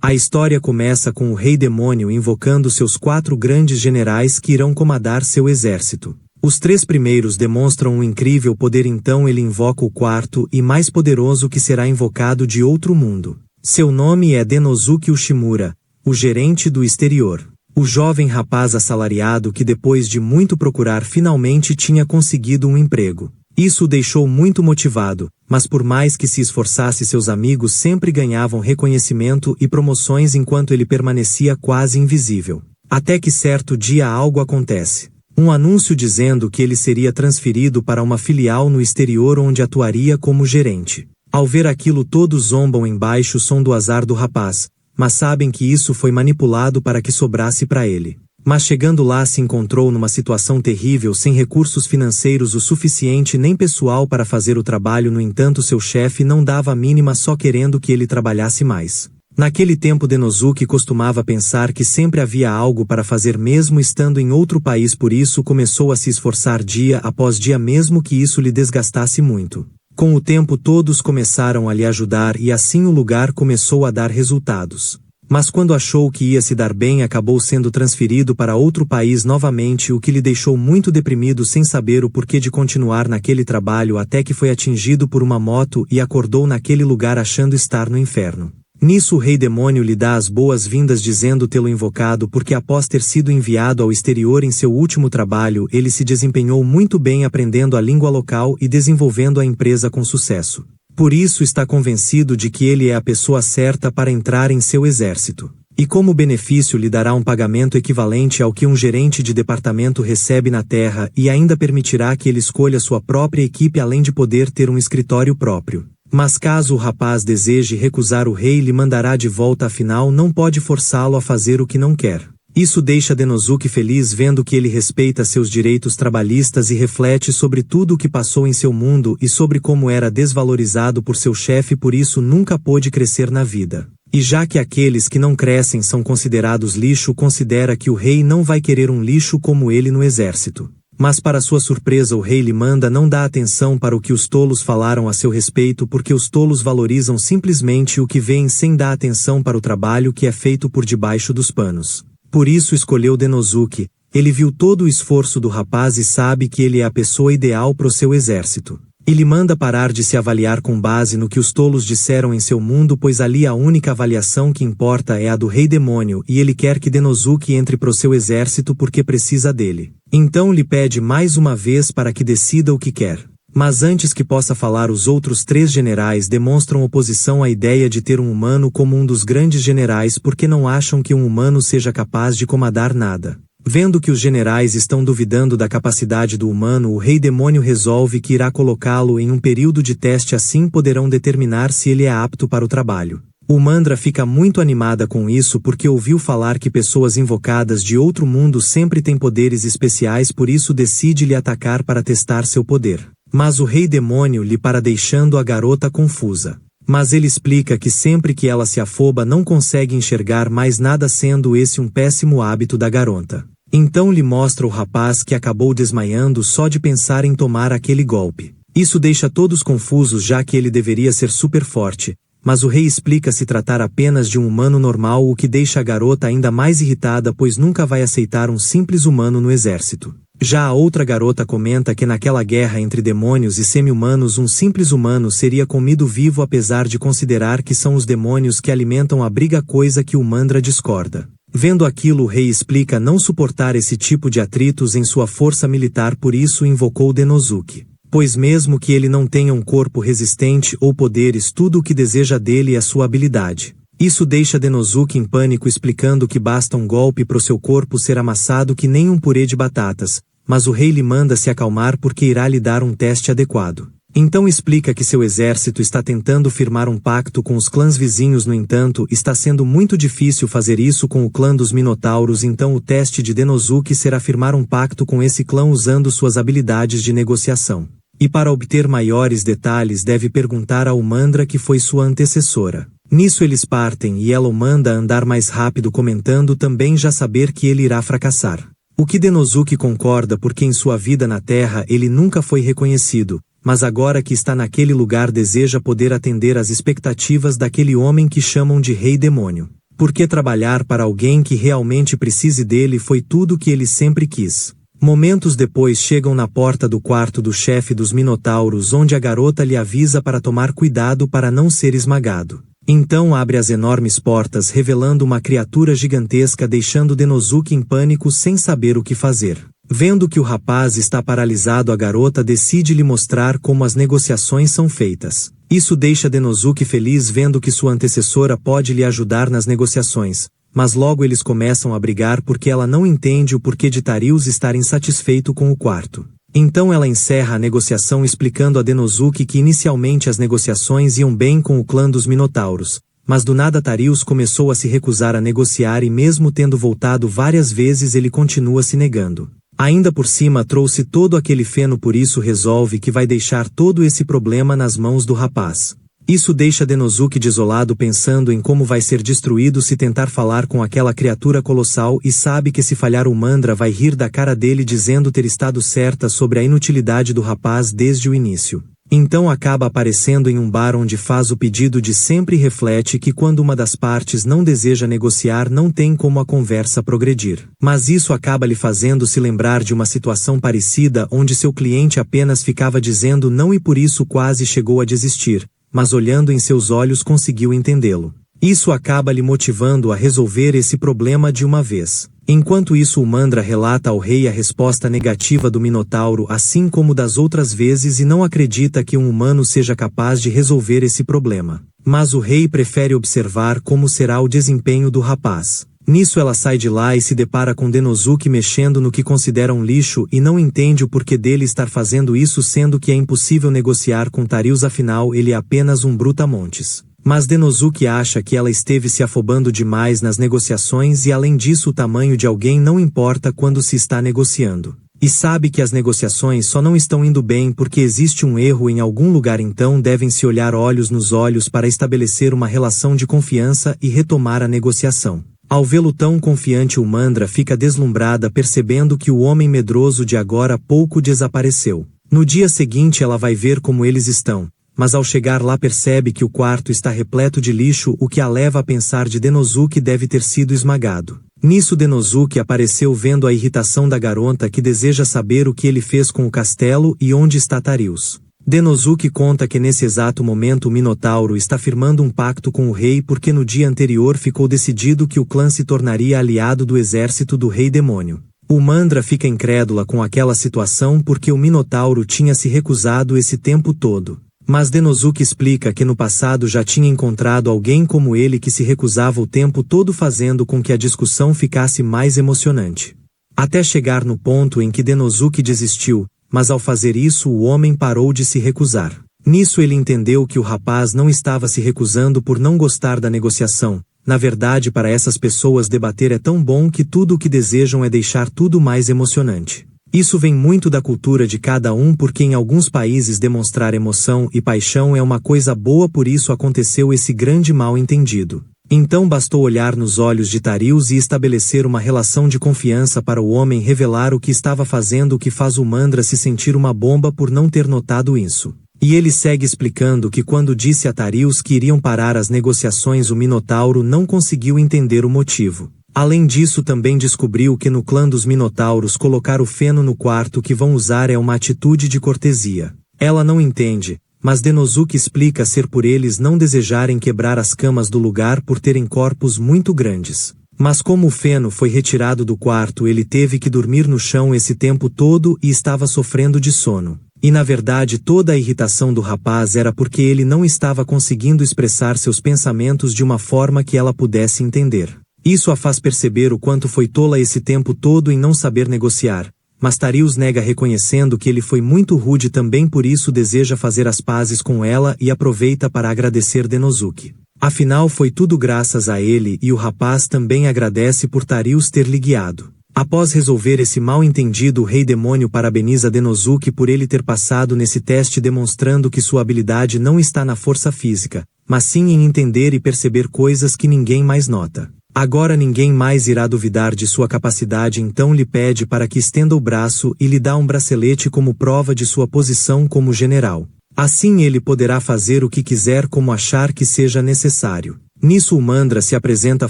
A história começa com o Rei Demônio invocando seus 4 grandes generais que irão comandar seu exército. Os 3 primeiros demonstram um incrível poder, então ele invoca o 4º e mais poderoso que será invocado de outro mundo. Seu nome é Denosuke Ushimura, o gerente do exterior. O jovem rapaz assalariado que depois de muito procurar finalmente tinha conseguido um emprego. Isso o deixou muito motivado, mas por mais que se esforçasse seus amigos sempre ganhavam reconhecimento e promoções enquanto ele permanecia quase invisível. Até que certo dia algo acontece. Um anúncio dizendo que ele seria transferido para uma filial no exterior onde atuaria como gerente. Ao ver aquilo todos zombam em baixo som do azar do rapaz, mas sabem que isso foi manipulado para que sobrasse para ele. Mas chegando lá se encontrou numa situação terrível sem recursos financeiros o suficiente nem pessoal para fazer o trabalho. No entanto seu chefe não dava a mínima só querendo que ele trabalhasse mais. Naquele tempo Denosuke costumava pensar que sempre havia algo para fazer mesmo estando em outro país, por isso começou a se esforçar dia após dia mesmo que isso lhe desgastasse muito. Com o tempo todos começaram a lhe ajudar e assim o lugar começou a dar resultados. Mas quando achou que ia se dar bem acabou sendo transferido para outro país novamente, o que lhe deixou muito deprimido sem saber o porquê de continuar naquele trabalho até que foi atingido por uma moto e acordou naquele lugar achando estar no inferno. Nisso o Rei Demônio lhe dá as boas-vindas dizendo tê-lo invocado porque após ter sido enviado ao exterior em seu último trabalho ele se desempenhou muito bem aprendendo a língua local e desenvolvendo a empresa com sucesso. Por isso está convencido de que ele é a pessoa certa para entrar em seu exército. E como benefício lhe dará um pagamento equivalente ao que um gerente de departamento recebe na Terra e ainda permitirá que ele escolha sua própria equipe além de poder ter um escritório próprio. Mas caso o rapaz deseje recusar o rei lhe mandará de volta, afinal não pode forçá-lo a fazer o que não quer. Isso deixa Denosuke feliz vendo que ele respeita seus direitos trabalhistas e reflete sobre tudo o que passou em seu mundo e sobre como era desvalorizado por seu chefe, por isso nunca pôde crescer na vida. E já que aqueles que não crescem são considerados lixo, considera que o rei não vai querer um lixo como ele no exército. Mas para sua surpresa o rei lhe manda não dar atenção para o que os tolos falaram a seu respeito, porque os tolos valorizam simplesmente o que veem sem dar atenção para o trabalho que é feito por debaixo dos panos. Por isso escolheu Denosuke. Ele viu todo o esforço do rapaz e sabe que ele é a pessoa ideal para o seu exército. E lhe manda parar de se avaliar com base no que os tolos disseram em seu mundo, pois ali a única avaliação que importa é a do Rei Demônio e ele quer que Denosuke entre pro seu exército porque precisa dele. Então lhe pede mais uma vez para que decida o que quer. Mas antes que possa falar os outros 3 generais demonstram oposição à ideia de ter um humano como um dos grandes generais porque não acham que um humano seja capaz de comandar nada. Vendo que os generais estão duvidando da capacidade do humano, o Rei Demônio resolve que irá colocá-lo em um período de teste, assim poderão determinar se ele é apto para o trabalho. O Mandra fica muito animada com isso porque ouviu falar que pessoas invocadas de outro mundo sempre têm poderes especiais, por isso decide lhe atacar para testar seu poder. Mas o Rei Demônio lhe para deixando a garota confusa. Mas ele explica que sempre que ela se afoba não consegue enxergar mais nada, sendo esse um péssimo hábito da garota. Então lhe mostra o rapaz que acabou desmaiando só de pensar em tomar aquele golpe. Isso deixa todos confusos já que ele deveria ser super forte, mas o rei explica se tratar apenas de um humano normal, o que deixa a garota ainda mais irritada pois nunca vai aceitar um simples humano no exército. Já a outra garota comenta que naquela guerra entre demônios e semi-humanos um simples humano seria comido vivo, apesar de considerar que são os demônios que alimentam a briga, coisa que o Mandra discorda. Vendo aquilo o rei explica não suportar esse tipo de atritos em sua força militar, por isso invocou Denosuke. Pois mesmo que ele não tenha um corpo resistente ou poderes, tudo o que deseja dele é sua habilidade. Isso deixa Denosuke em pânico, explicando que basta um golpe pro seu corpo ser amassado que nem um purê de batatas, mas o rei lhe manda se acalmar porque irá lhe dar um teste adequado. Então explica que seu exército está tentando firmar um pacto com os clãs vizinhos, no entanto, está sendo muito difícil fazer isso com o clã dos Minotauros, então o teste de Denosuke será firmar um pacto com esse clã usando suas habilidades de negociação. E para obter maiores detalhes deve perguntar ao Mandra, que foi sua antecessora. Nisso eles partem e ela o manda andar mais rápido, comentando também já saber que ele irá fracassar. O que Denosuke concorda porque em sua vida na Terra ele nunca foi reconhecido, mas agora que está naquele lugar deseja poder atender às expectativas daquele homem que chamam de Rei Demônio. Por que trabalhar para alguém que realmente precise dele foi tudo que ele sempre quis. Momentos depois chegam na porta do quarto do chefe dos Minotauros, onde a garota lhe avisa para tomar cuidado para não ser esmagado. Então abre as enormes portas, revelando uma criatura gigantesca, deixando Denosuke em pânico sem saber o que fazer. Vendo que o rapaz está paralisado, a garota decide lhe mostrar como as negociações são feitas. Isso deixa Denosuke feliz, vendo que sua antecessora pode lhe ajudar nas negociações. Mas logo eles começam a brigar porque ela não entende o porquê de Tarius estar insatisfeito com o quarto. Então ela encerra a negociação explicando a Denosuke que inicialmente as negociações iam bem com o clã dos Minotauros, mas do nada Tarius começou a se recusar a negociar e mesmo tendo voltado várias vezes ele continua se negando. Ainda por cima trouxe todo aquele feno, por isso resolve que vai deixar todo esse problema nas mãos do rapaz. Isso deixa Denosuke desolado, pensando em como vai ser destruído se tentar falar com aquela criatura colossal, e sabe que se falhar o Mandra vai rir da cara dele dizendo ter estado certa sobre a inutilidade do rapaz desde o início. Então acaba aparecendo em um bar onde faz o pedido de sempre e reflete que quando uma das partes não deseja negociar não tem como a conversa progredir. Mas isso acaba lhe fazendo se lembrar de uma situação parecida onde seu cliente apenas ficava dizendo não e por isso quase chegou a desistir, mas olhando em seus olhos conseguiu entendê-lo. Isso acaba lhe motivando a resolver esse problema de uma vez. Enquanto isso, o Mandra relata ao rei a resposta negativa do Minotauro, assim como das outras vezes, e não acredita que um humano seja capaz de resolver esse problema. Mas o rei prefere observar como será o desempenho do rapaz. Nisso ela sai de lá e se depara com Denosuke mexendo no que considera um lixo e não entende o porquê dele estar fazendo isso, sendo que é impossível negociar com Tarius, afinal ele é apenas um brutamontes. Mas Denosuke acha que ela esteve se afobando demais nas negociações e além disso o tamanho de alguém não importa quando se está negociando. E sabe que as negociações só não estão indo bem porque existe um erro em algum lugar, então devem se olhar olhos nos olhos para estabelecer uma relação de confiança e retomar a negociação. Ao vê-lo tão confiante, o Mandra fica deslumbrada, percebendo que o homem medroso de agora há pouco desapareceu. No dia seguinte ela vai ver como eles estão, mas ao chegar lá percebe que o quarto está repleto de lixo, o que a leva a pensar de Denosuke deve ter sido esmagado. Nisso Denosuke apareceu, vendo a irritação da garota que deseja saber o que ele fez com o castelo e onde está Tarius. Denosuke conta que nesse exato momento o Minotauro está firmando um pacto com o rei porque no dia anterior ficou decidido que o clã se tornaria aliado do exército do Rei Demônio. O Mandra fica incrédula com aquela situação porque o Minotauro tinha se recusado esse tempo todo. Mas Denosuke explica que no passado já tinha encontrado alguém como ele que se recusava o tempo todo, fazendo com que a discussão ficasse mais emocionante. Até chegar no ponto em que Denosuke desistiu, mas ao fazer isso o homem parou de se recusar. Nisso ele entendeu que o rapaz não estava se recusando por não gostar da negociação. Na verdade, para essas pessoas debater é tão bom que tudo o que desejam é deixar tudo mais emocionante. Isso vem muito da cultura de cada um, porque em alguns países demonstrar emoção e paixão é uma coisa boa, por isso aconteceu esse grande mal-entendido. Então bastou olhar nos olhos de Tarius e estabelecer uma relação de confiança para o homem revelar o que estava fazendo, o que faz o Mandra se sentir uma bomba por não ter notado isso. E ele segue explicando que quando disse a Tarius que iriam parar as negociações, o Minotauro não conseguiu entender o motivo. Além disso, também descobriu que no clã dos Minotauros colocar o feno no quarto que vão usar é uma atitude de cortesia. Ela não entende, mas Denosuke explica ser por eles não desejarem quebrar as camas do lugar por terem corpos muito grandes. Mas como o feno foi retirado do quarto, ele teve que dormir no chão esse tempo todo e estava sofrendo de sono. E na verdade toda a irritação do rapaz era porque ele não estava conseguindo expressar seus pensamentos de uma forma que ela pudesse entender. Isso a faz perceber o quanto foi tola esse tempo todo em não saber negociar, mas Tarius nega, reconhecendo que ele foi muito rude também, por isso deseja fazer as pazes com ela e aproveita para agradecer Denosuke. Afinal foi tudo graças a ele e o rapaz também agradece por Tarius ter lhe guiado. Após resolver esse mal-entendido, o Rei Demônio parabeniza Denosuke por ele ter passado nesse teste, demonstrando que sua habilidade não está na força física, mas sim em entender e perceber coisas que ninguém mais nota. Agora ninguém mais irá duvidar de sua capacidade, então lhe pede para que estenda o braço e lhe dá um bracelete como prova de sua posição como general. Assim ele poderá fazer o que quiser como achar que seja necessário. Nisso o Mandra se apresenta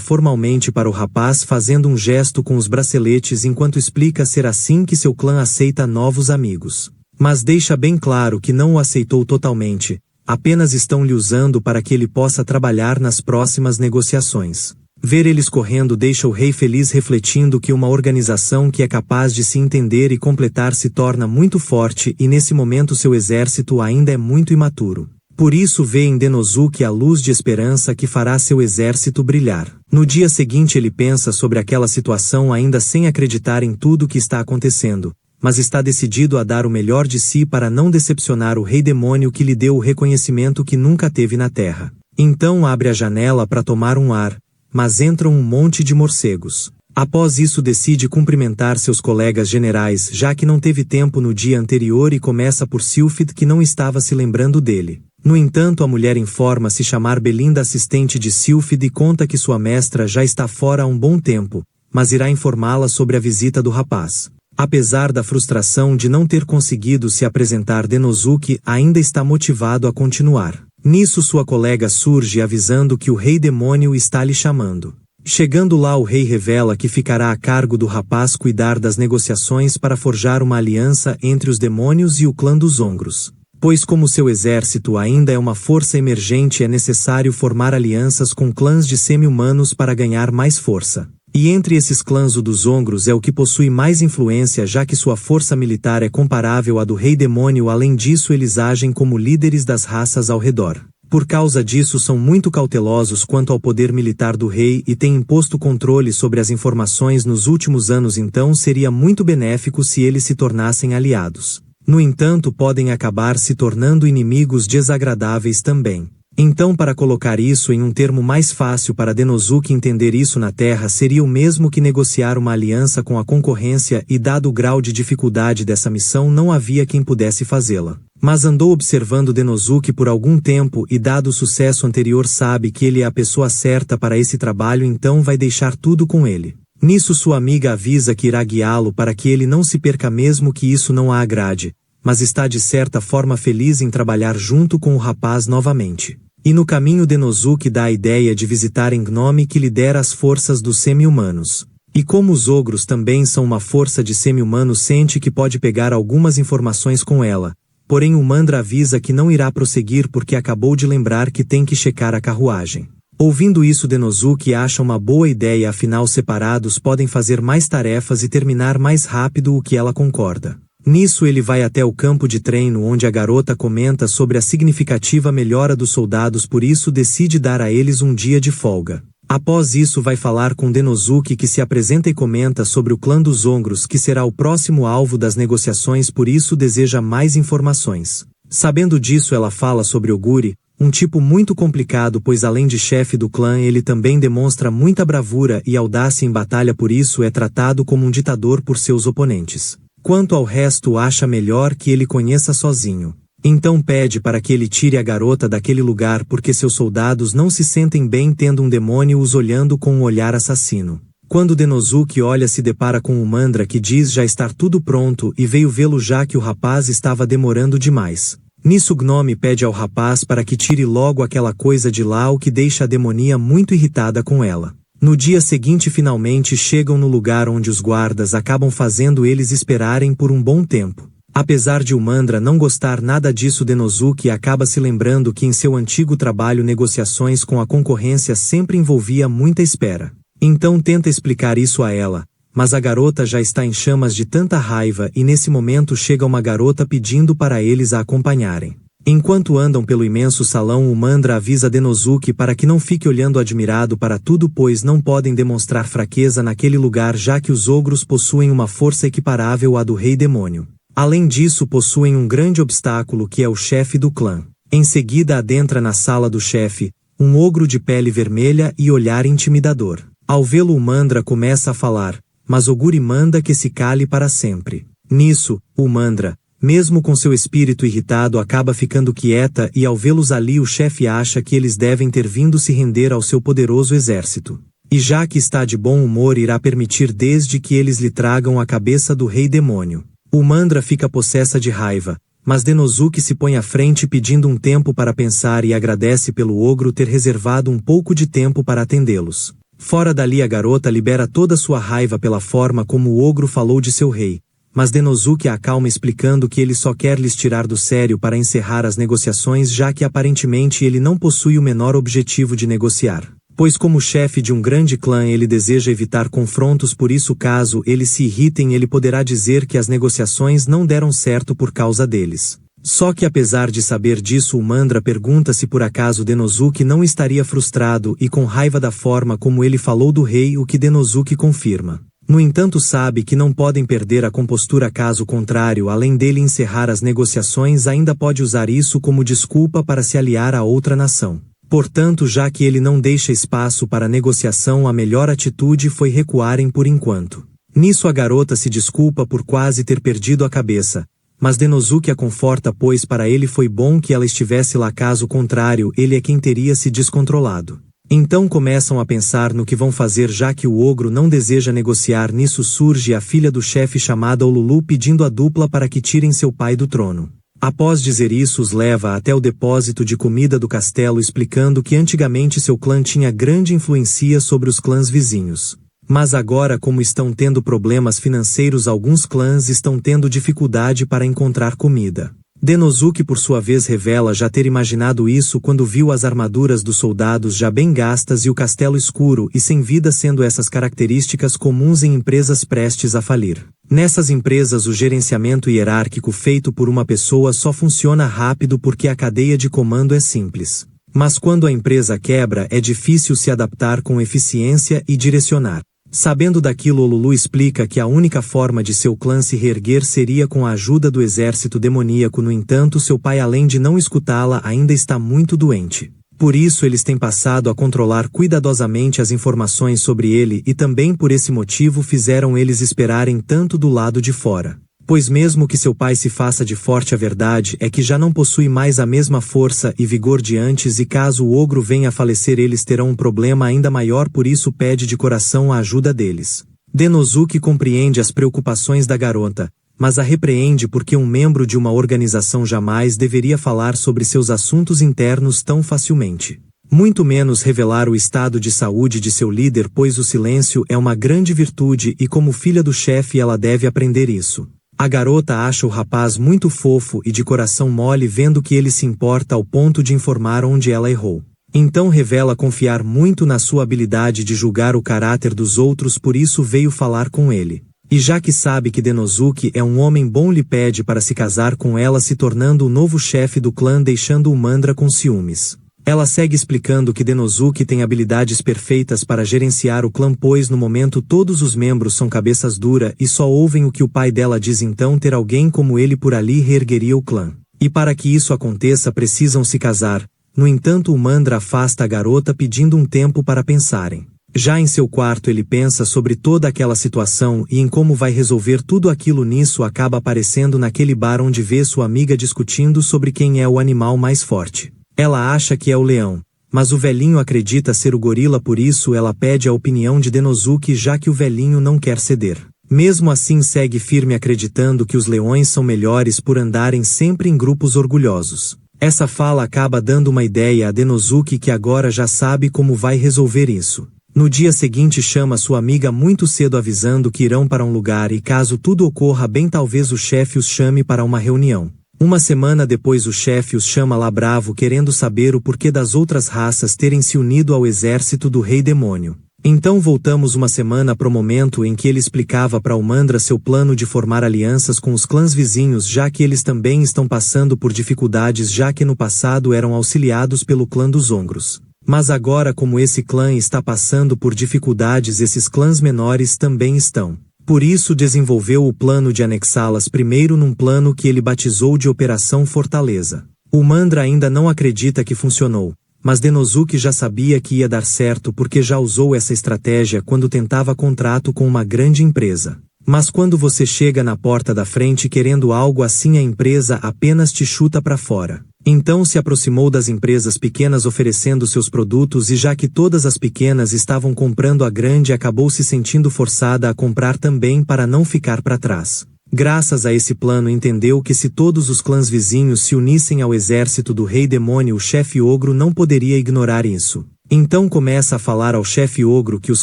formalmente para o rapaz fazendo um gesto com os braceletes enquanto explica ser assim que seu clã aceita novos amigos. Mas deixa bem claro que não o aceitou totalmente, apenas estão lhe usando para que ele possa trabalhar nas próximas negociações. Ver eles correndo deixa o rei feliz refletindo que uma organização que é capaz de se entender e completar se torna muito forte e nesse momento seu exército ainda é muito imaturo. Por isso vê em Denosuke a luz de esperança que fará seu exército brilhar. No dia seguinte ele pensa sobre aquela situação ainda sem acreditar em tudo que está acontecendo, mas está decidido a dar o melhor de si para não decepcionar o rei demônio que lhe deu o reconhecimento que nunca teve na terra. Então abre a janela para tomar um ar, mas entram um monte de morcegos. Após isso decide cumprimentar seus colegas generais já que não teve tempo no dia anterior e começa por Sylphid que não estava se lembrando dele. No entanto a mulher informa se chamar Belinda assistente de Sylphid e conta que sua mestra já está fora há um bom tempo, mas irá informá-la sobre a visita do rapaz. Apesar da frustração de não ter conseguido se apresentar, Denosuke ainda está motivado a continuar. Nisso sua colega surge avisando que o rei demônio está lhe chamando. Chegando lá o rei revela que ficará a cargo do rapaz cuidar das negociações para forjar uma aliança entre os demônios e o clã dos Ongros. Pois como seu exército ainda é uma força emergente é necessário formar alianças com clãs de semi-humanos para ganhar mais força. E entre esses clãs o dos Ongros é o que possui mais influência já que sua força militar é comparável à do rei demônio. Além disso eles agem como líderes das raças ao redor. Por causa disso são muito cautelosos quanto ao poder militar do rei e têm imposto controle sobre as informações nos últimos anos, então seria muito benéfico se eles se tornassem aliados. No entanto podem acabar se tornando inimigos desagradáveis também. Então para colocar isso em um termo mais fácil para Denosuke entender isso na Terra seria o mesmo que negociar uma aliança com a concorrência e dado o grau de dificuldade dessa missão não havia quem pudesse fazê-la. Mas andou observando Denosuke por algum tempo e dado o sucesso anterior sabe que ele é a pessoa certa para esse trabalho, então vai deixar tudo com ele. Nisso sua amiga avisa que irá guiá-lo para que ele não se perca mesmo que isso não a agrade, mas está de certa forma feliz em trabalhar junto com o rapaz novamente. E no caminho Denosuke dá a ideia de visitar Gnome que lidera as forças dos semi-humanos. E como os ogros também são uma força de semi-humanos sente que pode pegar algumas informações com ela, porém o Mandra avisa que não irá prosseguir porque acabou de lembrar que tem que checar a carruagem. Ouvindo isso Denosuke acha uma boa ideia, afinal separados podem fazer mais tarefas e terminar mais rápido, o que ela concorda. Nisso ele vai até o campo de treino onde a garota comenta sobre a significativa melhora dos soldados, por isso decide dar a eles um dia de folga. Após isso vai falar com Denosuke que se apresenta e comenta sobre o clã dos Ongros que será o próximo alvo das negociações, por isso deseja mais informações. Sabendo disso ela fala sobre Oguri, um tipo muito complicado pois além de chefe do clã ele também demonstra muita bravura e audácia em batalha, por isso é tratado como um ditador por seus oponentes. Quanto ao resto acha melhor que ele conheça sozinho. Então pede para que ele tire a garota daquele lugar porque seus soldados não se sentem bem tendo um demônio os olhando com um olhar assassino. Quando Denosuke olha se depara com o Mandra que diz já estar tudo pronto e veio vê-lo já que o rapaz estava demorando demais. Nisso Gnome pede ao rapaz para que tire logo aquela coisa de lá, o que deixa a demonia muito irritada com ela. No dia seguinte finalmente chegam no lugar onde os guardas acabam fazendo eles esperarem por um bom tempo. Apesar de o Mandra não gostar nada disso, Denosuke acaba se lembrando que em seu antigo trabalho negociações com a concorrência sempre envolvia muita espera. Então tenta explicar isso a ela, mas a garota já está em chamas de tanta raiva e nesse momento chega uma garota pedindo para eles a acompanharem. Enquanto andam pelo imenso salão o Mandra avisa Denosuke para que não fique olhando admirado para tudo pois não podem demonstrar fraqueza naquele lugar já que os ogros possuem uma força equiparável à do rei demônio. Além disso possuem um grande obstáculo que é o chefe do clã. Em seguida adentra na sala do chefe, um ogro de pele vermelha e olhar intimidador. Ao vê-lo o Mandra começa a falar, mas Oguri manda que se cale para sempre. Nisso, o Mandra, mesmo com seu espírito irritado, acaba ficando quieta e ao vê-los ali o chefe acha que eles devem ter vindo se render ao seu poderoso exército. E já que está de bom humor irá permitir desde que eles lhe tragam a cabeça do rei demônio. O Mandra fica possessa de raiva, mas Denosuke se põe à frente pedindo um tempo para pensar e agradece pelo ogro ter reservado um pouco de tempo para atendê-los. Fora dali a garota libera toda sua raiva pela forma como o ogro falou de seu rei, mas Denosuke a acalma explicando que ele só quer lhes tirar do sério para encerrar as negociações, já que aparentemente ele não possui o menor objetivo de negociar. Pois como chefe de um grande clã ele deseja evitar confrontos, por isso caso eles se irritem ele poderá dizer que as negociações não deram certo por causa deles. Só que apesar de saber disso o Mandra pergunta se por acaso Denosuke não estaria frustrado e com raiva da forma como ele falou do rei, o que Denosuke confirma. No entanto sabe que não podem perder a compostura caso contrário, além dele encerrar as negociações ainda pode usar isso como desculpa para se aliar a outra nação. Portanto, já que ele não deixa espaço para negociação, a melhor atitude foi recuarem por enquanto. Nisso a garota se desculpa por quase ter perdido a cabeça, mas Denosuke a conforta pois para ele foi bom que ela estivesse lá, caso contrário ele é quem teria se descontrolado. Então começam a pensar no que vão fazer já que o ogro não deseja negociar. Nisso surge a filha do chefe chamada Olulu pedindo a dupla para que tirem seu pai do trono. Após dizer isso os leva até o depósito de comida do castelo explicando que antigamente seu clã tinha grande influência sobre os clãs vizinhos. Mas agora como estão tendo problemas financeiros alguns clãs estão tendo dificuldade para encontrar comida. Denosuke por sua vez revela já ter imaginado isso quando viu as armaduras dos soldados já bem gastas e o castelo escuro e sem vida, sendo essas características comuns em empresas prestes a falir. Nessas empresas o gerenciamento hierárquico feito por uma pessoa só funciona rápido porque a cadeia de comando é simples. Mas quando a empresa quebra é difícil se adaptar com eficiência e direcionar. Sabendo daquilo Olulu explica que a única forma de seu clã se reerguer seria com a ajuda do exército demoníaco. No entanto seu pai, além de não escutá-la, ainda está muito doente. Por isso eles têm passado a controlar cuidadosamente as informações sobre ele e também por esse motivo fizeram eles esperarem tanto do lado de fora. Pois mesmo que seu pai se faça de forte, a verdade é que já não possui mais a mesma força e vigor de antes e caso o ogro venha a falecer eles terão um problema ainda maior, por isso pede de coração a ajuda deles. Denosuke compreende as preocupações da garota, mas a repreende porque um membro de uma organização jamais deveria falar sobre seus assuntos internos tão facilmente. Muito menos revelar o estado de saúde de seu líder, pois o silêncio é uma grande virtude e como filha do chefe ela deve aprender isso. A garota acha o rapaz muito fofo e de coração mole vendo que ele se importa ao ponto de informar onde ela errou. Então revela confiar muito na sua habilidade de julgar o caráter dos outros, por isso veio falar com ele. E já que sabe que Denosuke é um homem bom lhe pede para se casar com ela, se tornando o novo chefe do clã, deixando o Mandra com ciúmes. Ela segue explicando que Denosuke tem habilidades perfeitas para gerenciar o clã, pois no momento todos os membros são cabeças duras e só ouvem o que o pai dela diz, então ter alguém como ele por ali reergueria o clã. E para que isso aconteça precisam se casar. No entanto o Mandra afasta a garota pedindo um tempo para pensarem. Já em seu quarto ele pensa sobre toda aquela situação e em como vai resolver tudo aquilo. Nisso acaba aparecendo naquele bar onde vê sua amiga discutindo sobre quem é o animal mais forte. Ela acha que é o leão, mas o velhinho acredita ser o gorila, por isso ela pede a opinião de Denosuke, já que o velhinho não quer ceder. Mesmo assim segue firme acreditando que os leões são melhores por andarem sempre em grupos orgulhosos. Essa fala acaba dando uma ideia a Denosuke, que agora já sabe como vai resolver isso. No dia seguinte chama sua amiga muito cedo avisando que irão para um lugar e caso tudo ocorra bem talvez o chefe os chame para uma reunião. Uma semana depois o chefe os chama lá bravo querendo saber o porquê das outras raças terem se unido ao exército do rei demônio. Então voltamos uma semana pro momento em que ele explicava para o Mandra seu plano de formar alianças com os clãs vizinhos, já que eles também estão passando por dificuldades, já que no passado eram auxiliados pelo clã dos Ongros. Mas agora como esse clã está passando por dificuldades, esses clãs menores também estão. Por isso desenvolveu o plano de anexá-las primeiro num plano que ele batizou de Operação Fortaleza. O Mandra ainda não acredita que funcionou, mas Denosuke já sabia que ia dar certo porque já usou essa estratégia quando tentava contrato com uma grande empresa. Mas quando você chega na porta da frente querendo algo assim, a empresa apenas te chuta para fora. Então se aproximou das empresas pequenas oferecendo seus produtos, e já que todas as pequenas estavam comprando, a grande acabou se sentindo forçada a comprar também para não ficar para trás. Graças a esse plano entendeu que se todos os clãs vizinhos se unissem ao exército do rei demônio, o chefe ogro não poderia ignorar isso. Então começa a falar ao chefe ogro que os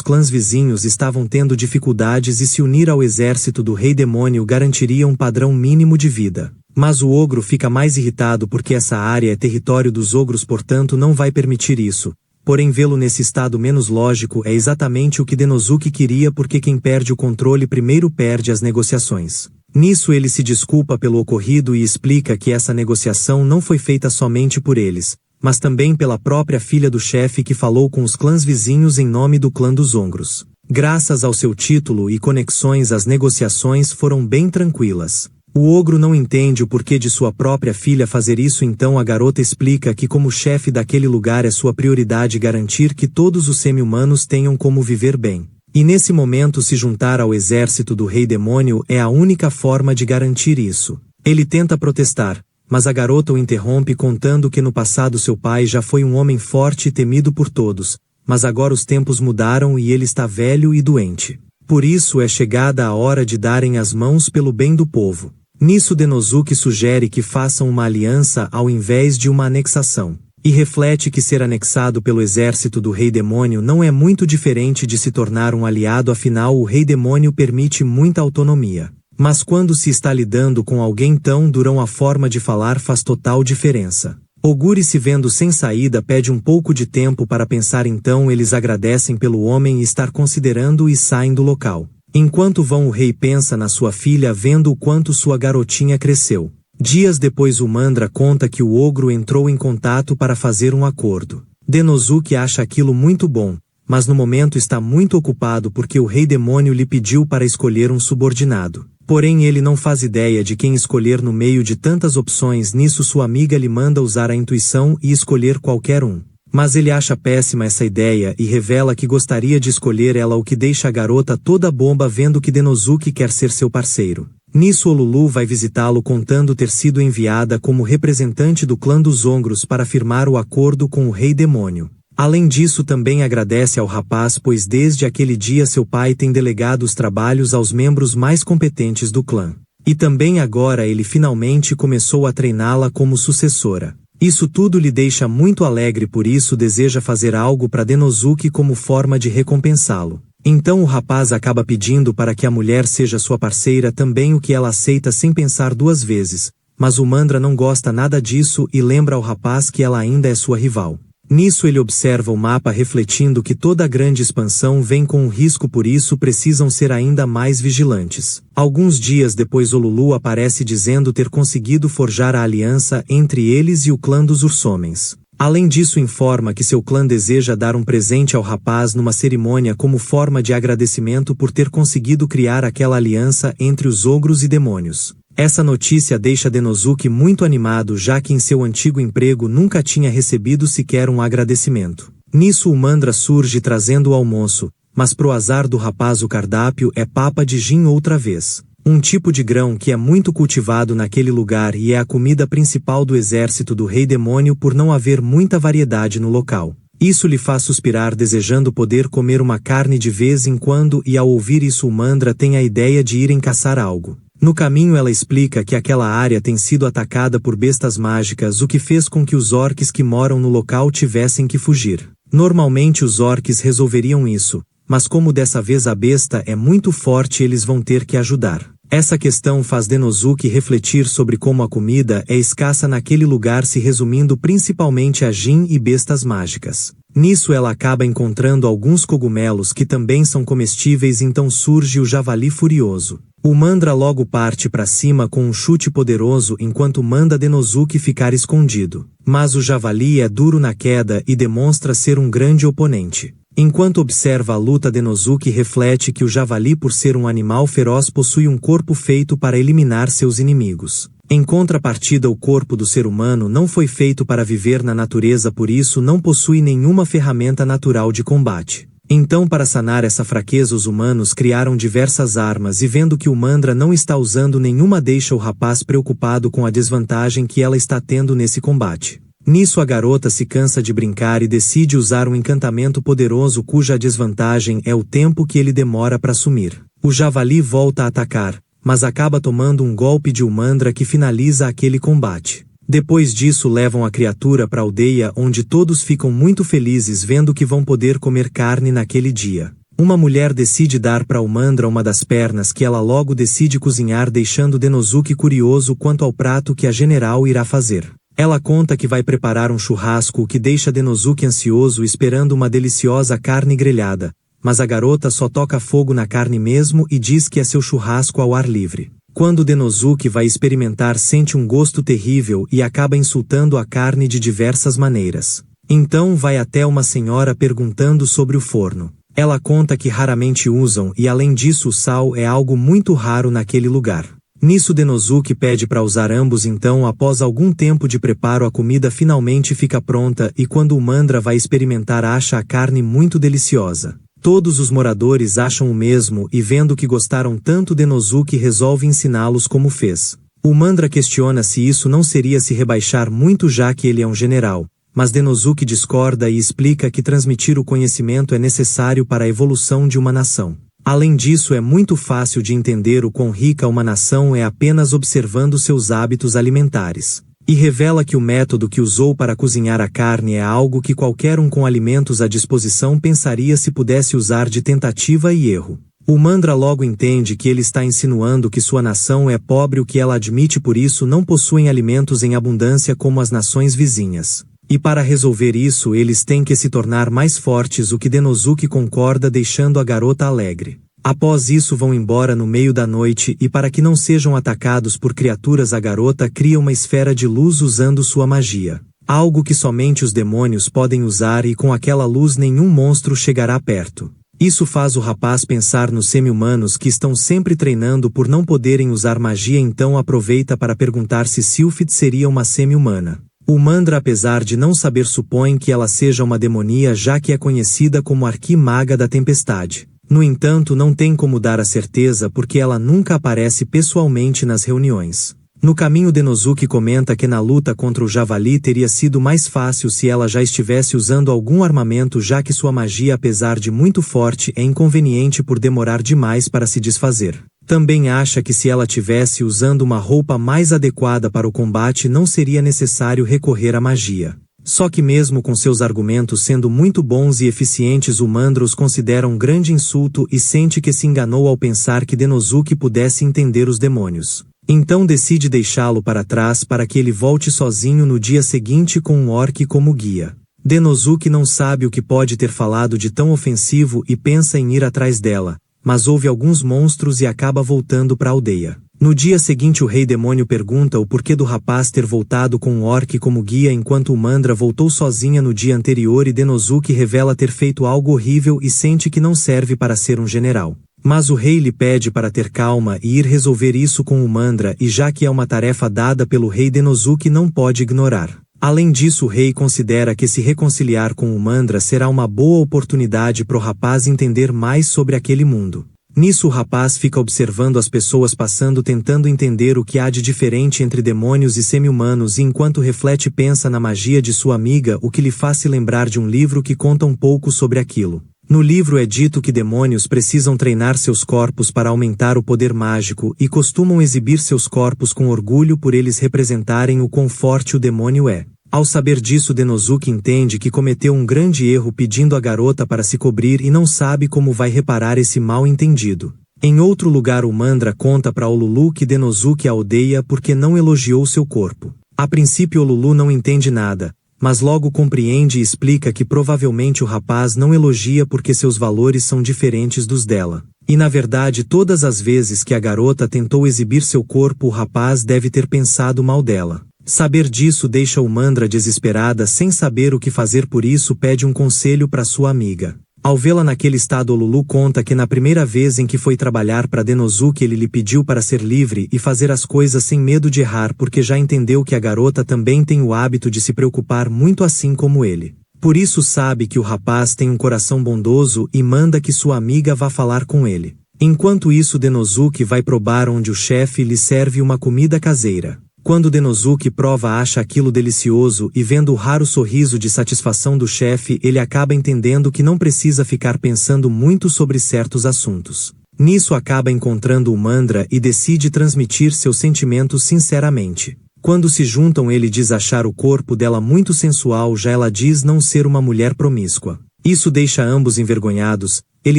clãs vizinhos estavam tendo dificuldades e se unir ao exército do rei demônio garantiria um padrão mínimo de vida. Mas o ogro fica mais irritado porque essa área é território dos ogros, portanto não vai permitir isso. Porém, vê-lo nesse estado menos lógico é exatamente o que Denosuke queria, porque quem perde o controle primeiro perde as negociações. Nisso ele se desculpa pelo ocorrido e explica que essa negociação não foi feita somente por eles, mas também pela própria filha do chefe que falou com os clãs vizinhos em nome do clã dos Ongros. Graças ao seu título e conexões, as negociações foram bem tranquilas. O ogro não entende o porquê de sua própria filha fazer isso, então a garota explica que como chefe daquele lugar é sua prioridade garantir que todos os semi-humanos tenham como viver bem. E nesse momento se juntar ao exército do rei demônio é a única forma de garantir isso. Ele tenta protestar, mas a garota o interrompe contando que no passado seu pai já foi um homem forte e temido por todos, mas agora os tempos mudaram e ele está velho e doente. Por isso é chegada a hora de darem as mãos pelo bem do povo. Nisso Denosuke sugere que façam uma aliança ao invés de uma anexação. E reflete que ser anexado pelo exército do rei demônio não é muito diferente de se tornar um aliado, afinal o rei demônio permite muita autonomia. Mas quando se está lidando com alguém tão durão, a forma de falar faz total diferença. Oguri, se vendo sem saída, pede um pouco de tempo para pensar, então eles agradecem pelo homem estar considerando e saem do local. Enquanto vão, o rei pensa na sua filha, vendo o quanto sua garotinha cresceu. Dias depois, o Mandra conta que o ogro entrou em contato para fazer um acordo. Denosuke acha aquilo muito bom, mas no momento está muito ocupado porque o rei demônio lhe pediu para escolher um subordinado. Porém ele não faz ideia de quem escolher no meio de tantas opções. Nisso sua amiga lhe manda usar a intuição e escolher qualquer um. Mas ele acha péssima essa ideia e revela que gostaria de escolher ela, o que deixa a garota toda bomba vendo que Denosuke quer ser seu parceiro. Nisso Olulu vai visitá-lo contando ter sido enviada como representante do clã dos Ongros para firmar o acordo com o rei demônio. Além disso, também agradece ao rapaz, pois desde aquele dia seu pai tem delegado os trabalhos aos membros mais competentes do clã. E também agora ele finalmente começou a treiná-la como sucessora. Isso tudo lhe deixa muito alegre, por isso deseja fazer algo para Denosuke como forma de recompensá-lo. Então o rapaz acaba pedindo para que a mulher seja sua parceira também, o que ela aceita sem pensar duas vezes, mas o Mandra não gosta nada disso e lembra ao rapaz que ela ainda é sua rival. Nisso ele observa o mapa, refletindo que toda grande expansão vem com um risco, por isso precisam ser ainda mais vigilantes. Alguns dias depois, Olulu aparece dizendo ter conseguido forjar a aliança entre eles e o clã dos Ursomens. Além disso, informa que seu clã deseja dar um presente ao rapaz numa cerimônia como forma de agradecimento por ter conseguido criar aquela aliança entre os ogros e demônios. Essa notícia deixa Denosuke muito animado, já que em seu antigo emprego nunca tinha recebido sequer um agradecimento. Nisso o Mandra surge trazendo o almoço, mas pro azar do rapaz o cardápio é papa de gin outra vez. Um tipo de grão que é muito cultivado naquele lugar e é a comida principal do exército do rei demônio por não haver muita variedade no local. Isso lhe faz suspirar, desejando poder comer uma carne de vez em quando, e ao ouvir isso o Mandra tem a ideia de irem caçar algo. No caminho ela explica que aquela área tem sido atacada por bestas mágicas, o que fez com que os orques que moram no local tivessem que fugir. Normalmente os orques resolveriam isso, mas como dessa vez a besta é muito forte, eles vão ter que ajudar. Essa questão faz Denosuke refletir sobre como a comida é escassa naquele lugar, se resumindo principalmente a gin e bestas mágicas. Nisso ela acaba encontrando alguns cogumelos que também são comestíveis, então surge o javali furioso. O Mandra logo parte para cima com um chute poderoso enquanto manda Denosuke ficar escondido. Mas o javali é duro na queda e demonstra ser um grande oponente. Enquanto observa a luta, Denosuke reflete que o javali, por ser um animal feroz, possui um corpo feito para eliminar seus inimigos. Em contrapartida, o corpo do ser humano não foi feito para viver na natureza, por isso não possui nenhuma ferramenta natural de combate. Então, para sanar essa fraqueza, os humanos criaram diversas armas, e vendo que o Mandra não está usando nenhuma, deixa o rapaz preocupado com a desvantagem que ela está tendo nesse combate. Nisso a garota se cansa de brincar e decide usar um encantamento poderoso cuja desvantagem é o tempo que ele demora para sumir. O javali volta a atacar, mas acaba tomando um golpe de Umandra que finaliza aquele combate. Depois disso levam a criatura para a aldeia onde todos ficam muito felizes vendo que vão poder comer carne naquele dia. Uma mulher decide dar para Umandra uma das pernas que ela logo decide cozinhar deixando Denosuke curioso quanto ao prato que a general irá fazer. Ela conta que vai preparar um churrasco o que deixa Denosuke ansioso esperando uma deliciosa carne grelhada, mas a garota só toca fogo na carne mesmo e diz que é seu churrasco ao ar livre. Quando Denosuke vai experimentar sente um gosto terrível e acaba insultando a carne de diversas maneiras. Então vai até uma senhora perguntando sobre o forno. Ela conta que raramente usam e além disso o sal é algo muito raro naquele lugar. Nisso Denosuke pede para usar ambos então após algum tempo de preparo a comida finalmente fica pronta e quando Umandra vai experimentar acha a carne muito deliciosa. Todos os moradores acham o mesmo e vendo que gostaram tanto Denosuke resolve ensiná-los como fez. Umandra questiona se isso não seria se rebaixar muito já que ele é um general. Mas Denosuke discorda e explica que transmitir o conhecimento é necessário para a evolução de uma nação. Além disso é muito fácil de entender o quão rica uma nação é apenas observando seus hábitos alimentares. E revela que o método que usou para cozinhar a carne é algo que qualquer um com alimentos à disposição pensaria se pudesse usar de tentativa e erro. Umandra logo entende que ele está insinuando que sua nação é pobre o que ela admite por isso não possuem alimentos em abundância como as nações vizinhas. E para resolver isso eles têm que se tornar mais fortes o que Denosuke concorda deixando a garota alegre. Após isso vão embora no meio da noite e para que não sejam atacados por criaturas a garota cria uma esfera de luz usando sua magia. Algo que somente os demônios podem usar e com aquela luz nenhum monstro chegará perto. Isso faz o rapaz pensar nos semi-humanos que estão sempre treinando por não poderem usar magia então aproveita para perguntar se Sylphid seria uma semi-humana. Umandra apesar de não saber supõe que ela seja uma demonia já que é conhecida como Arquimaga da Tempestade. No entanto não tem como dar a certeza porque ela nunca aparece pessoalmente nas reuniões. No caminho Denosuke comenta que na luta contra o javali teria sido mais fácil se ela já estivesse usando algum armamento já que sua magia apesar de muito forte é inconveniente por demorar demais para se desfazer. Também acha que se ela tivesse usando uma roupa mais adequada para o combate não seria necessário recorrer à magia. Só que mesmo com seus argumentos sendo muito bons e eficientes Umandra os considera um grande insulto e sente que se enganou ao pensar que Denosuke pudesse entender os demônios. Então decide deixá-lo para trás para que ele volte sozinho no dia seguinte com um orc como guia. Denosuke não sabe o que pode ter falado de tão ofensivo e pensa em ir atrás dela. Mas ouve alguns monstros e acaba voltando para a aldeia. No dia seguinte o rei demônio pergunta o porquê do rapaz ter voltado com um orc como guia enquanto Umandra voltou sozinha no dia anterior e Denosuke revela ter feito algo horrível e sente que não serve para ser um general. Mas o rei lhe pede para ter calma e ir resolver isso com Umandra e já que é uma tarefa dada pelo rei Denosuke não pode ignorar. Além disso o rei considera que se reconciliar com Umandra será uma boa oportunidade para o rapaz entender mais sobre aquele mundo. Nisso o rapaz fica observando as pessoas passando tentando entender o que há de diferente entre demônios e semi-humanos e enquanto reflete pensa na magia de sua amiga o que lhe faz se lembrar de um livro que conta um pouco sobre aquilo. No livro é dito que demônios precisam treinar seus corpos para aumentar o poder mágico e costumam exibir seus corpos com orgulho por eles representarem o quão forte o demônio é. Ao saber disso Denosuke entende que cometeu um grande erro pedindo a garota para se cobrir e não sabe como vai reparar esse mal entendido. Em outro lugar Umandra conta para Olulu que Denosuke a odeia porque não elogiou seu corpo. A princípio Olulu não entende nada, mas logo compreende e explica que provavelmente o rapaz não elogia porque seus valores são diferentes dos dela. E na verdade todas as vezes que a garota tentou exibir seu corpo o rapaz deve ter pensado mal dela. Saber disso deixa Umandra desesperada sem saber o que fazer por isso pede um conselho para sua amiga. Ao vê-la naquele estado Olulu conta que na primeira vez em que foi trabalhar para Denosuke ele lhe pediu para ser livre e fazer as coisas sem medo de errar porque já entendeu que a garota também tem o hábito de se preocupar muito assim como ele. Por isso sabe que o rapaz tem um coração bondoso e manda que sua amiga vá falar com ele. Enquanto isso Denosuke vai probar onde o chefe lhe serve uma comida caseira. Quando Denosuke prova acha aquilo delicioso e vendo o raro sorriso de satisfação do chefe ele acaba entendendo que não precisa ficar pensando muito sobre certos assuntos. Nisso acaba encontrando o Mandra e decide transmitir seus sentimentos sinceramente. Quando se juntam, ele diz achar o corpo dela muito sensual, já ela diz não ser uma mulher promíscua. Isso deixa ambos envergonhados. Ele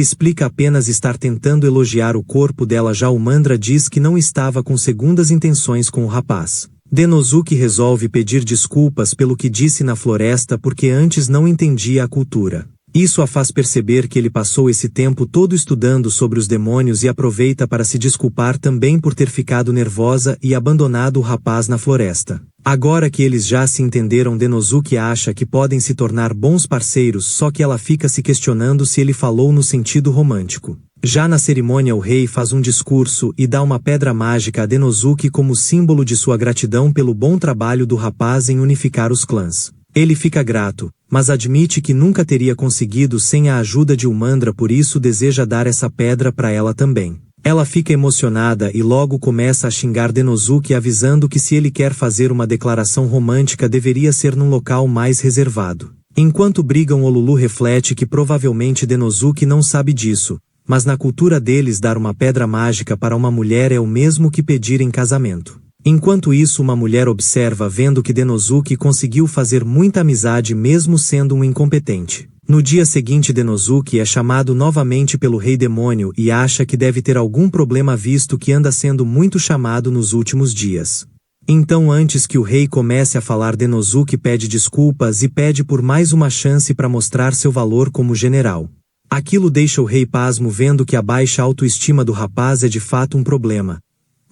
explica apenas estar tentando elogiar o corpo dela, já o Mandra diz que não estava com segundas intenções com o rapaz. Denosuke resolve pedir desculpas pelo que disse na floresta porque antes não entendia a cultura. Isso a faz perceber que ele passou esse tempo todo estudando sobre os demônios e aproveita para se desculpar também por ter ficado nervosa e abandonado o rapaz na floresta. Agora que eles já se entenderam, Denosuke acha que podem se tornar bons parceiros, só que ela fica se questionando se ele falou no sentido romântico. Já na cerimônia, o rei faz um discurso e dá uma pedra mágica a Denosuke como símbolo de sua gratidão pelo bom trabalho do rapaz em unificar os clãs. Ele fica grato, mas admite que nunca teria conseguido sem a ajuda de Umandra, por isso deseja dar essa pedra para ela também. Ela fica emocionada e logo começa a xingar Denosuke, avisando que se ele quer fazer uma declaração romântica deveria ser num local mais reservado. Enquanto brigam, Olulu reflete que provavelmente Denosuke não sabe disso, mas na cultura deles dar uma pedra mágica para uma mulher é o mesmo que pedir em casamento. Enquanto isso, uma mulher observa vendo que Denosuke conseguiu fazer muita amizade mesmo sendo um incompetente. No dia seguinte, Denosuke é chamado novamente pelo Rei Demônio e acha que deve ter algum problema visto que anda sendo muito chamado nos últimos dias. Então, antes que o rei comece a falar, Denosuke pede desculpas e pede por mais uma chance para mostrar seu valor como general. Aquilo deixa o rei pasmo vendo que a baixa autoestima do rapaz é de fato um problema.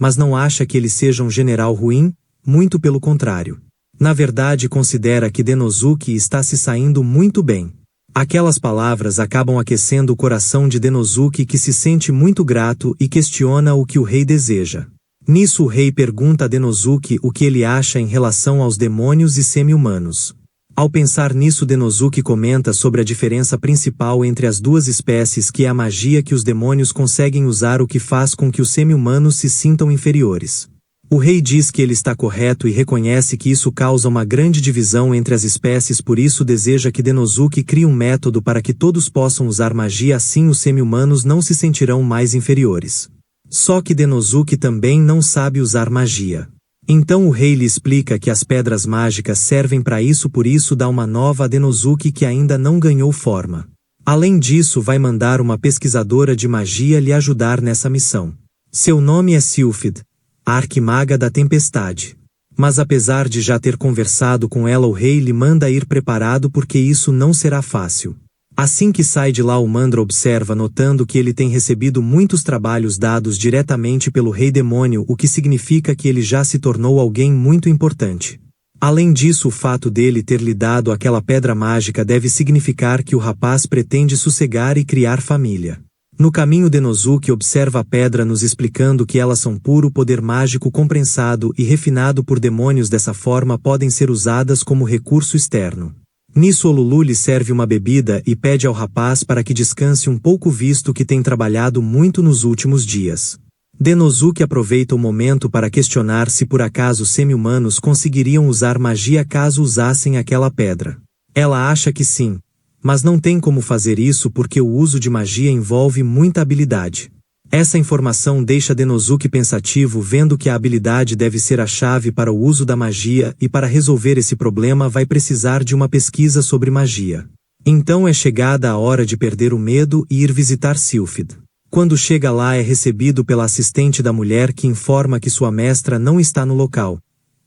Mas não acha que ele seja um general ruim, muito pelo contrário. Na verdade, considera que Denosuke está se saindo muito bem. Aquelas palavras acabam aquecendo o coração de Denosuke, que se sente muito grato e questiona o que o rei deseja. Nisso, o rei pergunta a Denosuke o que ele acha em relação aos demônios e semi-humanos. Ao pensar nisso, Denosuke comenta sobre a diferença principal entre as duas espécies, que é a magia que os demônios conseguem usar, o que faz com que os semi-humanos se sintam inferiores. O rei diz que ele está correto e reconhece que isso causa uma grande divisão entre as espécies, por isso deseja que Denosuke crie um método para que todos possam usar magia, assim os semi-humanos não se sentirão mais inferiores. Só que Denosuke também não sabe usar magia. Então o rei lhe explica que as pedras mágicas servem para isso, por isso dá uma nova a Denosuke que ainda não ganhou forma. Além disso, vai mandar uma pesquisadora de magia lhe ajudar nessa missão. Seu nome é Sylphid, a arquimaga da tempestade. Mas apesar de já ter conversado com ela, o rei lhe manda ir preparado porque isso não será fácil. Assim que sai de lá, o Mandra observa, notando que ele tem recebido muitos trabalhos dados diretamente pelo Rei Demônio, o que significa que ele já se tornou alguém muito importante. Além disso, o fato dele ter lhe dado aquela pedra mágica deve significar que o rapaz pretende sossegar e criar família. No caminho, Denosuke observa a pedra, nos explicando que elas são puro poder mágico comprensado e refinado por demônios, dessa forma podem ser usadas como recurso externo. Nisso, Olulu lhe serve uma bebida e pede ao rapaz para que descanse um pouco, visto que tem trabalhado muito nos últimos dias. Denosuke aproveita o momento para questionar se por acaso semi-humanos conseguiriam usar magia caso usassem aquela pedra. Ela acha que sim, mas não tem como fazer isso porque o uso de magia envolve muita habilidade. Essa informação deixa Denosuke pensativo, vendo que a habilidade deve ser a chave para o uso da magia, e para resolver esse problema vai precisar de uma pesquisa sobre magia. Então é chegada a hora de perder o medo e ir visitar Sylphid. Quando chega lá, é recebido pela assistente da mulher, que informa que sua mestra não está no local,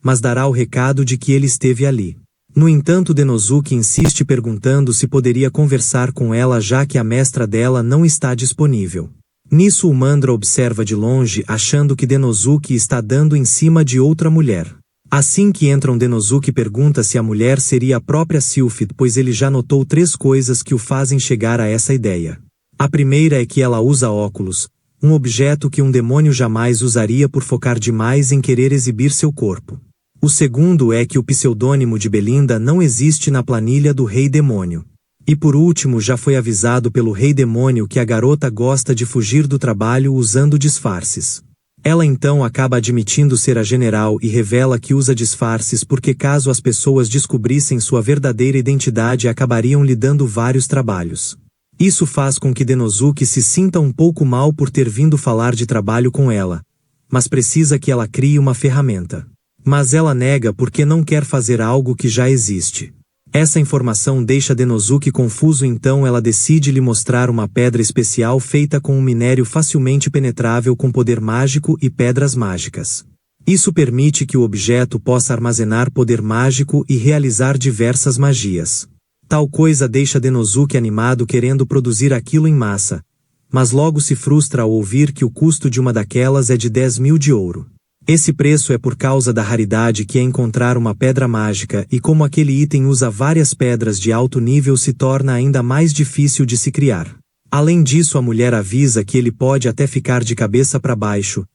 mas dará o recado de que ele esteve ali. No entanto, Denosuke insiste, perguntando se poderia conversar com ela, já que a mestra dela não está disponível. Nisso, o Mandra observa de longe, achando que Denosuke está dando em cima de outra mulher. Assim que entram, Denosuke pergunta se a mulher seria a própria Sylphid, pois ele já notou 3 coisas que o fazem chegar a essa ideia. A primeira é que ela usa óculos, um objeto que um demônio jamais usaria por focar demais em querer exibir seu corpo. O segundo é que o pseudônimo de Belinda não existe na planilha do Rei Demônio. E por último, já foi avisado pelo Rei Demônio que a garota gosta de fugir do trabalho usando disfarces. Ela então acaba admitindo ser a general e revela que usa disfarces porque caso as pessoas descobrissem sua verdadeira identidade acabariam lhe dando vários trabalhos. Isso faz com que Denosuke se sinta um pouco mal por ter vindo falar de trabalho com ela, mas precisa que ela crie uma ferramenta. Mas ela nega porque não quer fazer algo que já existe. Essa informação deixa Denosuke confuso, então ela decide lhe mostrar uma pedra especial feita com um minério facilmente penetrável com poder mágico e pedras mágicas. Isso permite que o objeto possa armazenar poder mágico e realizar diversas magias. Tal coisa deixa Denosuke animado querendo produzir aquilo em massa, mas logo se frustra ao ouvir que o custo de uma daquelas é de 10.000 de ouro. Esse preço é por causa da raridade que é encontrar uma pedra mágica, e como aquele item usa várias pedras de alto nível, se torna ainda mais difícil de se criar. Além disso, a mulher avisa que ele pode até ficar de cabeça para baixo.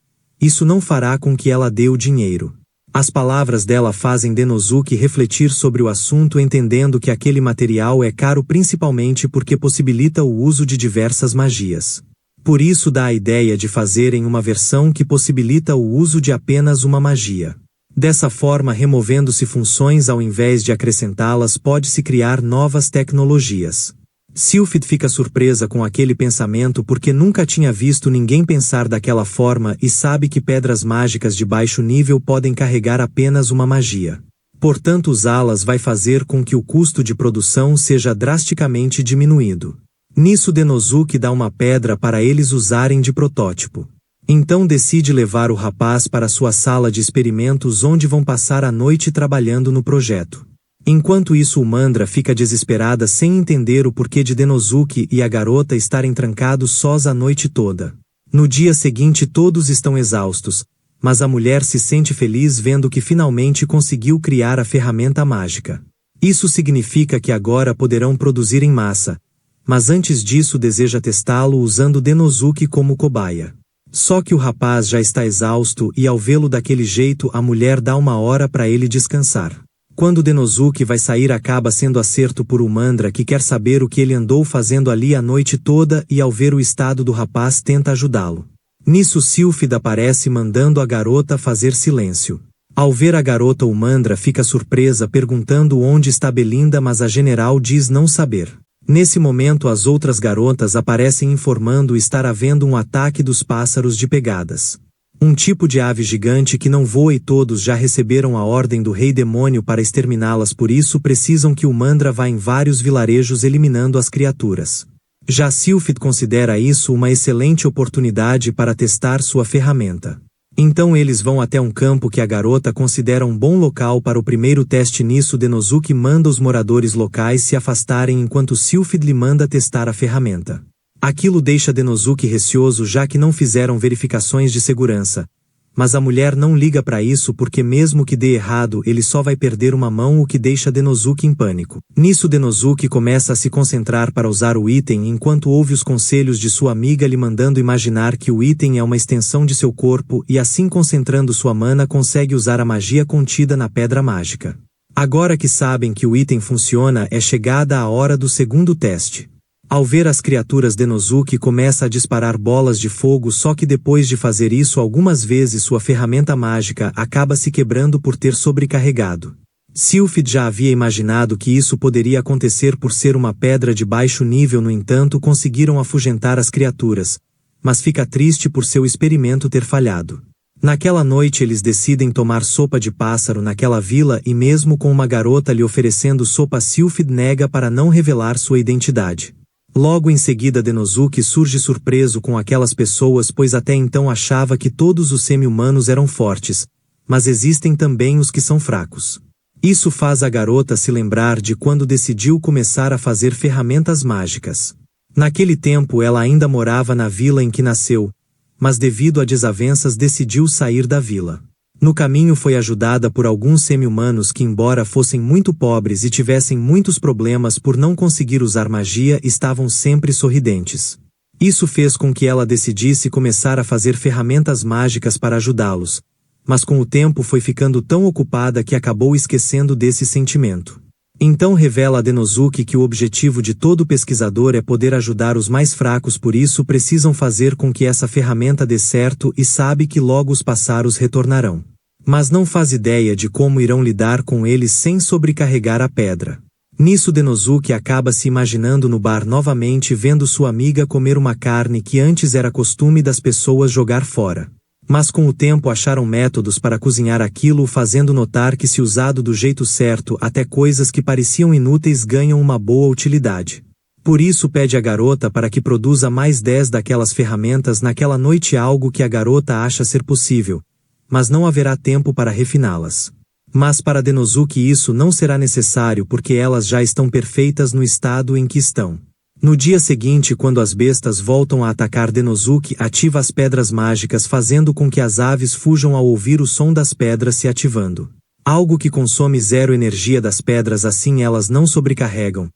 Isso não fará com que ela dê o dinheiro. As palavras dela fazem Denosuke refletir sobre o assunto, entendendo que aquele material é caro principalmente porque possibilita o uso de diversas magias. Por isso dá a ideia de fazerem uma versão que possibilita o uso de apenas uma magia. Dessa forma, removendo-se funções ao invés de acrescentá-las, pode-se criar novas tecnologias. Sylphid fica surpresa com aquele pensamento porque nunca tinha visto ninguém pensar daquela forma e sabe que pedras mágicas de baixo nível podem carregar apenas uma magia. Portanto, usá-las vai fazer com que o custo de produção seja drasticamente diminuído. Nisso, Denosuke dá uma pedra para eles usarem de protótipo. Então decide levar o rapaz para sua sala de experimentos, onde vão passar a noite trabalhando no projeto. Enquanto isso, Umandra fica desesperada sem entender o porquê de Denosuke e a garota estarem trancados sós a noite toda. No dia seguinte todos estão exaustos, mas a mulher se sente feliz vendo que finalmente conseguiu criar a ferramenta mágica. Isso significa que agora poderão produzir em massa, mas antes disso deseja testá-lo usando Denosuke como cobaia. Só que o rapaz já está exausto e ao vê-lo daquele jeito a mulher dá uma hora para ele descansar. Quando Denosuke vai sair, acaba sendo acerto por Umandra, que quer saber o que ele andou fazendo ali a noite toda, e ao ver o estado do rapaz tenta ajudá-lo. Nisso Sylphid aparece mandando a garota fazer silêncio. Ao ver a garota, Umandra fica surpresa perguntando onde está Belinda, mas a general diz não saber. Nesse momento as outras garotas aparecem informando estar havendo um ataque dos pássaros de pegadas. Um tipo de ave gigante que não voa, e todos já receberam a ordem do Rei Demônio para exterminá-las, por isso precisam que Umandra vá em vários vilarejos eliminando as criaturas. Já Sylphid considera isso uma excelente oportunidade para testar sua ferramenta. Então eles vão até um campo que a garota considera um bom local para o primeiro teste. Nisso Denosuke manda os moradores locais se afastarem enquanto Sylphid lhe manda testar a ferramenta. Aquilo deixa Denosuke receoso, já que não fizeram verificações de segurança. Mas a mulher não liga para isso porque mesmo que dê errado ele só vai perder uma mão, o que deixa Denosuke em pânico. Nisso Denosuke começa a se concentrar para usar o item enquanto ouve os conselhos de sua amiga lhe mandando imaginar que o item é uma extensão de seu corpo e assim, concentrando sua mana, consegue usar a magia contida na pedra mágica. Agora que sabem que o item funciona, é chegada a hora do segundo teste. Ao ver as criaturas, Denosuke começa a disparar bolas de fogo, só que depois de fazer isso algumas vezes sua ferramenta mágica acaba se quebrando por ter sobrecarregado. Sylphid já havia imaginado que isso poderia acontecer por ser uma pedra de baixo nível, no entanto conseguiram afugentar as criaturas, mas fica triste por seu experimento ter falhado. Naquela noite eles decidem tomar sopa de pássaro naquela vila e mesmo com uma garota lhe oferecendo sopa, Sylphid nega para não revelar sua identidade. Logo em seguida Denosuke surge surpreso com aquelas pessoas, pois até então achava que todos os semi-humanos eram fortes, mas existem também os que são fracos. Isso faz a garota se lembrar de quando decidiu começar a fazer ferramentas mágicas. Naquele tempo ela ainda morava na vila em que nasceu, mas devido a desavenças decidiu sair da vila. No caminho foi ajudada por alguns semi-humanos que, embora fossem muito pobres e tivessem muitos problemas por não conseguir usar magia, estavam sempre sorridentes. Isso fez com que ela decidisse começar a fazer ferramentas mágicas para ajudá-los, mas com o tempo foi ficando tão ocupada que acabou esquecendo desse sentimento. Então revela a Denosuke que o objetivo de todo pesquisador é poder ajudar os mais fracos, por isso precisam fazer com que essa ferramenta dê certo e sabe que logo os pássaros retornarão. Mas não faz ideia de como irão lidar com eles sem sobrecarregar a pedra. Nisso Denosuke acaba se imaginando no bar novamente vendo sua amiga comer uma carne que antes era costume das pessoas jogar fora. Mas com o tempo acharam métodos para cozinhar aquilo, fazendo notar que se usado do jeito certo até coisas que pareciam inúteis ganham uma boa utilidade. Por isso pede à garota para que produza mais 10 daquelas ferramentas naquela noite, algo que a garota acha ser possível, mas não haverá tempo para refiná-las. Mas para Denosuke isso não será necessário porque elas já estão perfeitas no estado em que estão. No dia seguinte, quando as bestas voltam a atacar, Denosuke ativa as pedras mágicas, fazendo com que as aves fujam ao ouvir o som das pedras se ativando. Algo que consome zero energia das pedras, assim elas não sobrecarregam.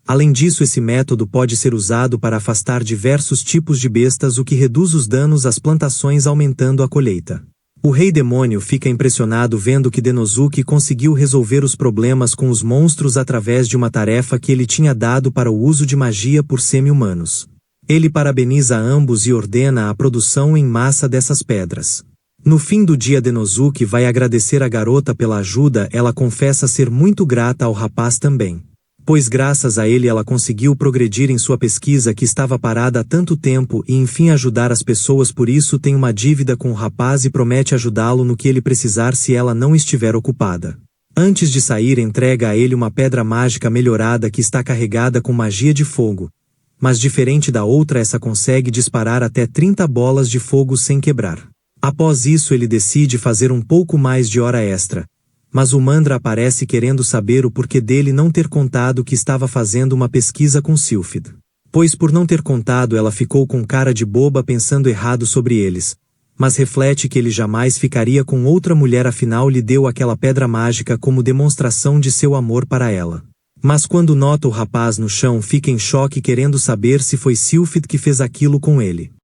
Além disso, esse método pode ser usado para afastar diversos tipos de bestas, o que reduz os danos às plantações, aumentando a colheita. O Rei Demônio fica impressionado vendo que Denosuke conseguiu resolver os problemas com os monstros através de uma tarefa que ele tinha dado para o uso de magia por semi-humanos. Ele parabeniza ambos e ordena a produção em massa dessas pedras. No fim do dia, Denosuke vai agradecer a garota pela ajuda. Ela confessa ser muito grata ao rapaz também, pois graças a ele ela conseguiu progredir em sua pesquisa que estava parada há tanto tempo e enfim ajudar as pessoas. Por isso tem uma dívida com o rapaz e promete ajudá-lo no que ele precisar se ela não estiver ocupada. Antes de sair, entrega a ele uma pedra mágica melhorada que está carregada com magia de fogo, mas diferente da outra, essa consegue disparar até 30 bolas de fogo sem quebrar. Após isso, ele decide fazer um pouco mais de hora extra, mas o Mandra aparece querendo saber o porquê dele não ter contado que estava fazendo uma pesquisa com Sylphid. Pois por não ter contado, ela ficou com cara de boba pensando errado sobre eles, mas reflete que ele jamais ficaria com outra mulher, afinal lhe deu aquela pedra mágica como demonstração de seu amor para ela. Mas quando nota o rapaz no chão, fica em choque querendo saber se foi Sylphid que fez aquilo com ele.